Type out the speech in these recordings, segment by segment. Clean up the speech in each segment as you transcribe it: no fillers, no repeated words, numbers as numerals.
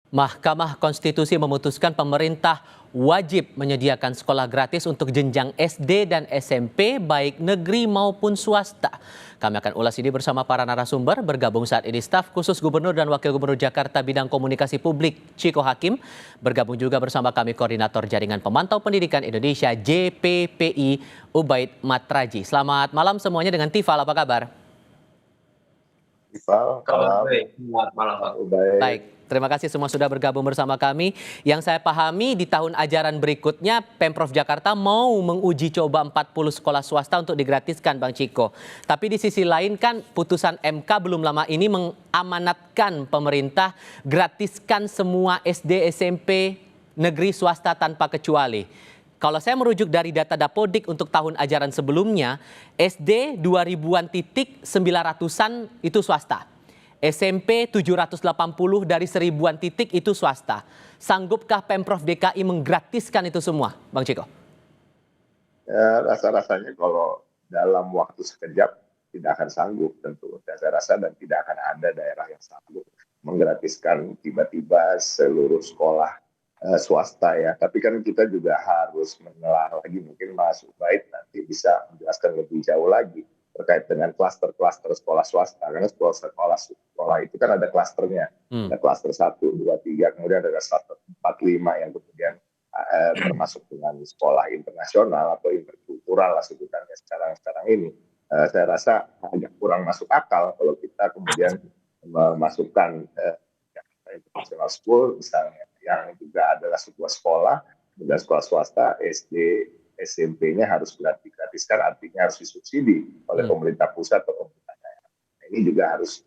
Mahkamah Konstitusi memutuskan pemerintah wajib menyediakan sekolah gratis untuk jenjang SD dan SMP baik negeri maupun swasta. Kami akan ulas ini bersama para narasumber. Bergabung saat ini staf khusus Gubernur dan Wakil Gubernur Jakarta bidang komunikasi publik Chiko Hakim. Bergabung juga bersama kami Koordinator Jaringan Pemantau Pendidikan Indonesia JPPI Ubaid Matraji. Selamat malam semuanya dengan Tifal, apa kabar? Tifal, Selamat malam, Pak. Baik, terima kasih semua sudah bergabung bersama kami. Yang saya pahami di tahun ajaran berikutnya Pemprov Jakarta mau menguji coba 40 sekolah swasta untuk digratiskan, Bang Chiko. Tapi di sisi lain kan putusan MK belum lama ini mengamanatkan pemerintah gratiskan semua SD, SMP, negeri swasta tanpa kecuali. Kalau saya merujuk dari data Dapodik untuk tahun ajaran sebelumnya, SD 2000-an titik 900-an itu swasta. SMP 780 dari 1000-an titik itu swasta. Sanggupkah Pemprov DKI menggratiskan itu semua, Bang Chiko? Rasa-rasanya kalau dalam waktu sekejap tidak akan sanggup tentu. Saya rasa dan tidak akan ada daerah yang sanggup menggratiskan tiba-tiba seluruh sekolah swasta ya. Tapi kan kita juga harus menelaah lagi, mungkin Mas Ubaid nanti bisa menjelaskan lebih jauh lagi terkait dengan klaster-klaster sekolah swasta. Karena sekolah itu kan ada klasternya. Ada klaster 1, 2, 3, kemudian ada klaster 4, 5 yang kemudian termasuk dengan sekolah internasional atau interkultural lah sebutannya sekarang ini. Saya rasa agak kurang masuk akal kalau kita kemudian memasukkan international school misalnya, yang juga adalah sebuah sekolah, dan sekolah swasta, SD, SMP-nya harus digratiskan, artinya harus disubsidi oleh pemerintah pusat atau pemerintah daerah. Ini juga harus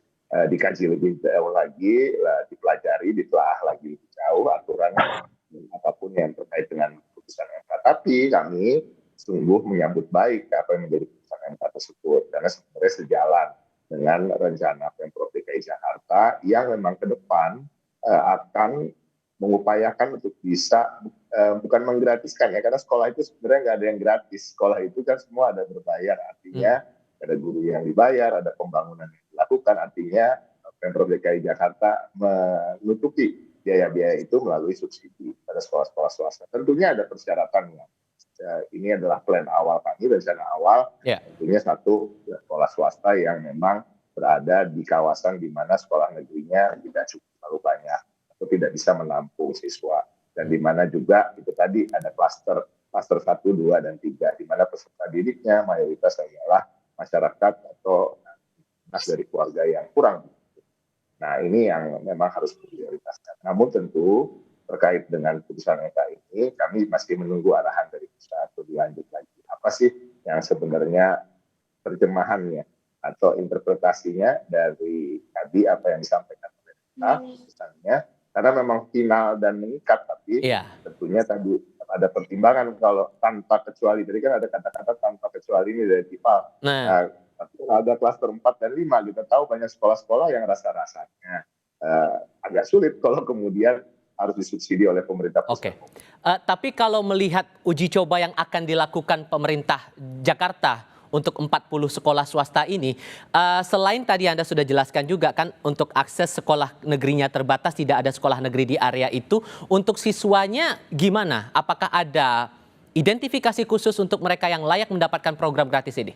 dikaji lebih jauh lagi, dipelajari, ditelaah lagi lebih jauh aturannya, apapun yang terkait dengan putusan MK. Tapi kami sungguh menyambut baik apa yang menjadi putusan MK tersebut, karena sebenarnya sejalan dengan rencana Pemprov DKI Jakarta yang memang ke depan akan mengupayakan untuk bisa bukan menggratiskan ya, karena sekolah itu sebenarnya nggak ada yang gratis. Sekolah itu kan semua ada berbayar, artinya ada guru yang dibayar, ada pembangunan yang dilakukan, artinya Pemprov DKI Jakarta menutupi biaya-biaya itu melalui subsidi pada sekolah-sekolah swasta. Tentunya ada persyaratannya. Ini adalah plan awal kami, rencana awal. Tentunya satu sekolah swasta yang memang berada di kawasan di mana sekolah negerinya tidak cukup terlalu banyak atau tidak bisa menampung siswa, dan di mana juga itu tadi ada klaster 1, 2, dan 3 di mana peserta didiknya mayoritas adalah masyarakat atau anak dari keluarga yang kurang. Nah, ini yang memang harus diprioritaskan. Namun tentu terkait dengan putusan MK ini kami masih menunggu arahan dari pusat lebih lanjut lagi. Apa sih yang sebenarnya terjemahannya atau interpretasinya dari tadi apa yang disampaikan oleh kita, misalnya, karena memang final dan mengikat, tapi tentunya tadi ada pertimbangan kalau tanpa kecuali. Jadi kan ada kata-kata tanpa kecuali ini dari TIFAL. Nah, ada klaster 4 dan 5, kita tahu banyak sekolah-sekolah yang rasa-rasanya agak sulit kalau kemudian harus disubsidi oleh pemerintah pusat. Tapi kalau melihat uji coba yang akan dilakukan pemerintah Jakarta untuk 40 sekolah swasta ini, selain tadi Anda sudah jelaskan juga kan untuk akses sekolah negerinya terbatas, tidak ada sekolah negeri di area itu, untuk siswanya gimana? Apakah ada identifikasi khusus untuk mereka yang layak mendapatkan program gratis ini?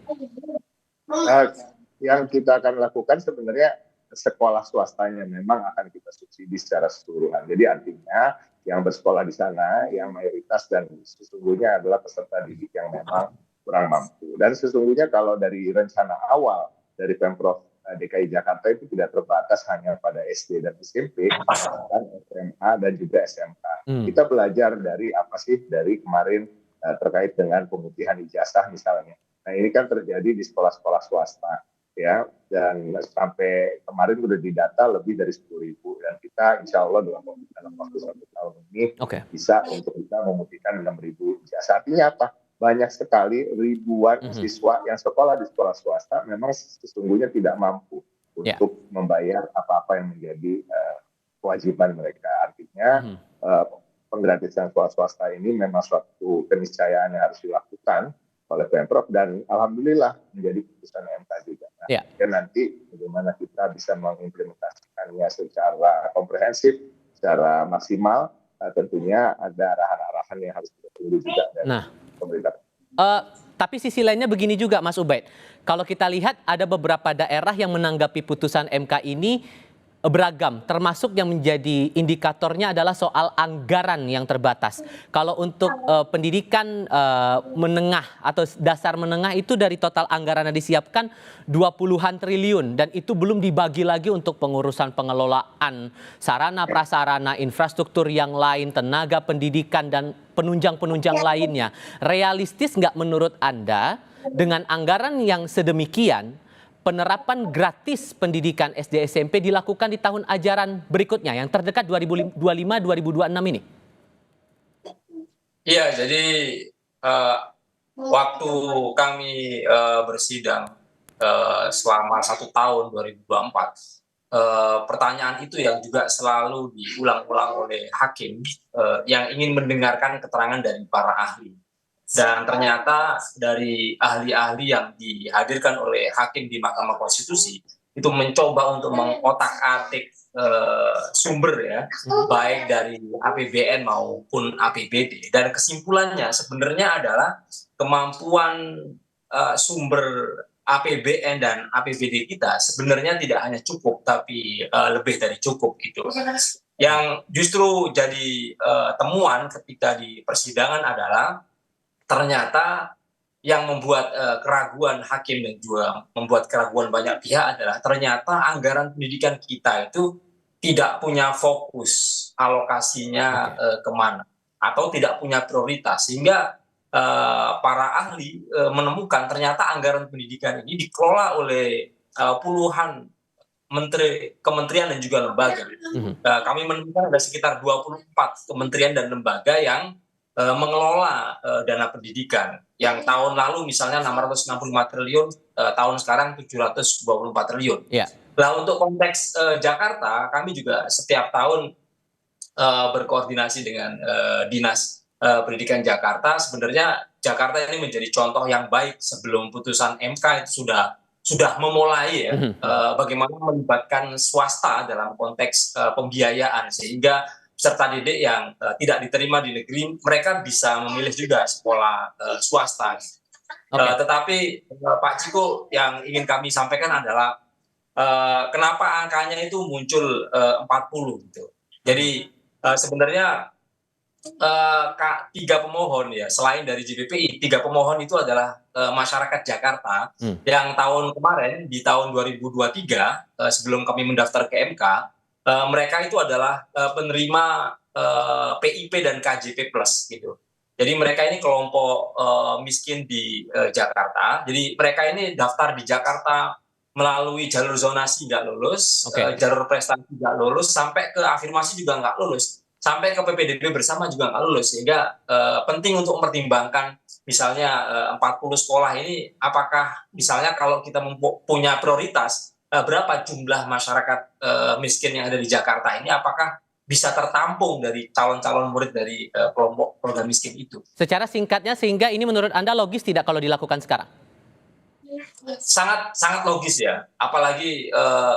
Yang kita akan lakukan sebenarnya sekolah swastanya memang akan kita subsidi secara keseluruhan. Jadi artinya yang bersekolah di sana, yang mayoritas dan sesungguhnya adalah peserta didik yang memang kurang mampu. Dan sesungguhnya kalau dari rencana awal dari Pemprov DKI Jakarta itu tidak terbatas hanya pada SD dan SMP, bahkan SMA dan juga SMK. Kita belajar dari apa sih dari kemarin terkait dengan pemutihan ijazah misalnya. Nah, ini kan terjadi di sekolah-sekolah swasta ya, dan sampai kemarin sudah didata lebih dari 10.000, dan kita insya Allah dalam waktu 1 tahun ini bisa untuk kita memutihkan 6.000 ijazah. Artinya apa? Banyak sekali ribuan siswa yang sekolah di sekolah swasta memang sesungguhnya tidak mampu untuk membayar apa-apa yang menjadi kewajiban mereka. Artinya penggratisan sekolah swasta ini memang suatu keniscayaan yang harus dilakukan oleh Pemprov, dan alhamdulillah menjadi putusan MK juga. Nah, dan nanti bagaimana kita bisa mengimplementasikannya secara komprehensif secara maksimal. Tentunya ada arahan-arahan yang harus kita tunggu juga dari pemerintah. Tapi sisi lainnya begini juga Mas Ubaid, kalau kita lihat ada beberapa daerah yang menanggapi putusan MK ini beragam, termasuk yang menjadi indikatornya adalah soal anggaran yang terbatas. Kalau untuk pendidikan menengah atau dasar menengah itu dari total anggaran yang disiapkan 20-an triliun dan itu belum dibagi lagi untuk pengurusan pengelolaan sarana prasarana, infrastruktur yang lain, tenaga pendidikan dan penunjang-penunjang lainnya. Realistis nggak menurut Anda dengan anggaran yang sedemikian penerapan gratis pendidikan SD SMP dilakukan di tahun ajaran berikutnya yang terdekat 2025-2026 ini? Iya, jadi waktu kami bersidang selama 1 tahun 2024, pertanyaan itu yang juga selalu diulang-ulang oleh hakim yang ingin mendengarkan keterangan dari para ahli. Dan ternyata dari ahli-ahli yang dihadirkan oleh hakim di Mahkamah Konstitusi itu mencoba untuk mengotak-atik sumber ya, baik dari APBN maupun APBD. Dan kesimpulannya sebenarnya adalah kemampuan sumber APBN dan APBD kita sebenarnya tidak hanya cukup, tapi lebih dari cukup gitu. Yang justru jadi temuan ketika di persidangan adalah ternyata yang membuat keraguan hakim dan juga membuat keraguan banyak pihak adalah ternyata anggaran pendidikan kita itu tidak punya fokus alokasinya kemana atau tidak punya prioritas, sehingga para ahli menemukan ternyata anggaran pendidikan ini dikelola oleh puluhan kementerian dan juga lembaga. Kami menemukan ada sekitar 24 kementerian dan lembaga yang mengelola dana pendidikan yang tahun lalu misalnya 665 triliun, tahun sekarang 724 triliun. Nah, untuk konteks Jakarta, kami juga setiap tahun berkoordinasi dengan Dinas Pendidikan Jakarta. Sebenarnya Jakarta ini menjadi contoh yang baik sebelum putusan MK itu sudah memulai ya bagaimana melibatkan swasta dalam konteks pembiayaan, sehingga peserta didik yang tidak diterima di negeri mereka bisa memilih juga sekolah swasta. Tetapi Pak Ciko, yang ingin kami sampaikan adalah kenapa angkanya itu muncul 40 gitu. Jadi sebenarnya tiga pemohon ya, selain dari JPPI, tiga pemohon itu adalah masyarakat Jakarta yang tahun kemarin di tahun 2023 sebelum kami mendaftar ke MK, mereka itu adalah penerima PIP dan KJP plus gitu. Jadi mereka ini kelompok miskin di Jakarta. Jadi mereka ini daftar di Jakarta melalui jalur zonasi nggak lulus, jalur prestasi nggak lulus, sampai ke afirmasi juga nggak lulus, sampai ke PPDB bersama juga nggak lulus. Sehingga penting untuk mempertimbangkan misalnya 40 sekolah ini, apakah misalnya kalau kita punya prioritas, berapa jumlah masyarakat miskin yang ada di Jakarta ini, apakah bisa tertampung dari calon-calon murid dari kelompok program miskin itu. Secara singkatnya, sehingga ini menurut Anda logis tidak kalau dilakukan sekarang? Sangat logis ya, apalagi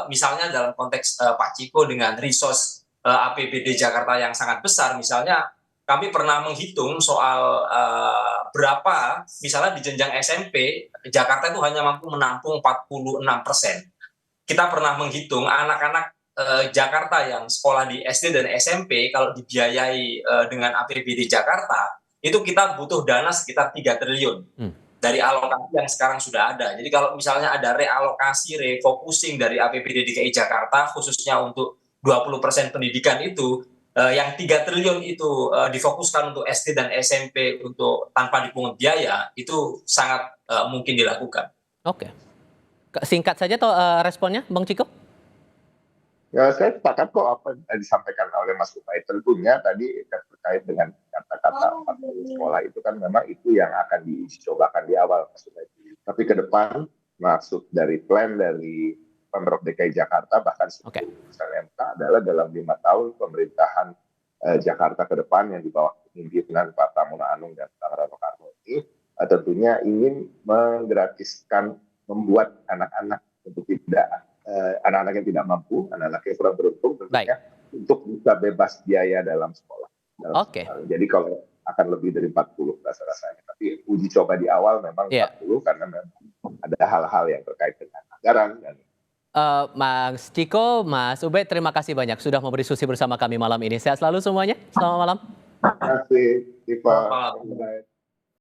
misalnya dalam konteks Pak Ciko dengan resource APBD Jakarta yang sangat besar. Misalnya kami pernah menghitung soal berapa misalnya di jenjang SMP Jakarta itu hanya mampu menampung 46%. Kita pernah menghitung anak-anak Jakarta yang sekolah di SD dan SMP kalau dibiayai dengan APBD Jakarta itu kita butuh dana sekitar 3 triliun dari alokasi yang sekarang sudah ada. Jadi kalau misalnya ada realokasi, refocusing dari APBD DKI Jakarta khususnya untuk 20% pendidikan itu, yang 3 triliun itu difokuskan untuk SD dan SMP untuk tanpa dipungut biaya, itu sangat mungkin dilakukan. Oke. Singkat saja atau responnya, Bang Ciko? Ya, saya sepakat kok apa yang disampaikan oleh Mas Ubaid. Tentunya tadi terkait dengan kata-kata 40 sekolah itu kan memang itu yang akan dicobakan di awal, Mas Ubaid. Tapi ke depan maksud dari plan dari Pemprov DKI Jakarta bahkan putusan MK adalah dalam 5 tahun pemerintahan Jakarta ke depan yang di bawah pimpinan Pak Pramono Anung dan Pak Rano Karno ini tentunya ingin menggratiskan, membuat anak-anak untuk tidak anak-anak yang tidak mampu, anak-anak yang kurang beruntung tentunya untuk bisa bebas biaya dalam sekolah. Oke. Jadi kalau akan lebih dari 40 rasa-rasanya. Tapi uji coba di awal memang 40 karena memang ada hal-hal yang terkait dengan anggaran. Dan Mas Ciko, Mas Ubed, terima kasih banyak sudah mau berdiskusi bersama kami malam ini. Sehat selalu semuanya. Selamat malam. terima kasih, Tifa. Selamat malam. Bye.